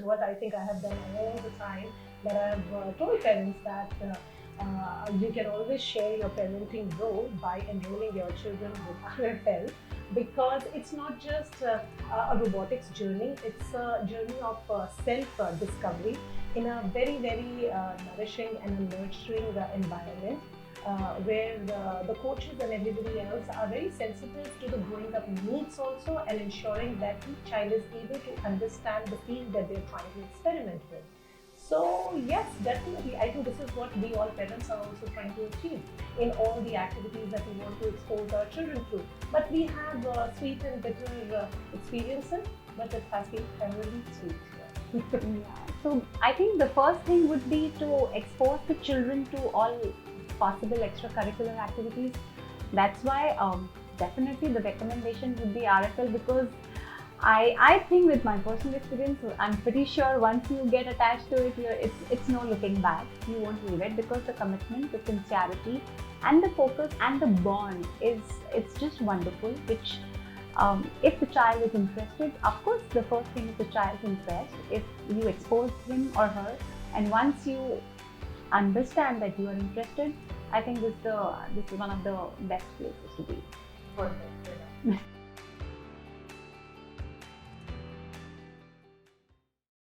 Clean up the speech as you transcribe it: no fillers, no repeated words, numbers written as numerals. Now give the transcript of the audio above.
is what I think I have done all the time, that I have told parents that you can always share your parenting role by enrolling your children with RFL, because it's not just a robotics journey, it's a journey of self-discovery in a very, very nourishing and nurturing environment. Where the coaches and everybody else are very sensitive to the growing up needs also, and ensuring that each child is able to understand the field that they're trying to experiment with. So yes, definitely, I think this is what we all parents are also trying to achieve in all the activities that we want to expose our children to. But we have sweet and bitter experiences, but it has been really sweet. Yeah. So I think the first thing would be to expose the children to all possible extracurricular activities. That's why definitely the recommendation would be RFL, because I think with my personal experience, I'm pretty sure once you get attached to it, it's no looking back. You won't leave it, because the commitment, the sincerity, and the focus and the bond it's just wonderful. Which if the child is interested, of course, the first thing is the child's interest. If you expose him or her, and once you understand that you are interested, I think this is one of the best places to be. Perfect.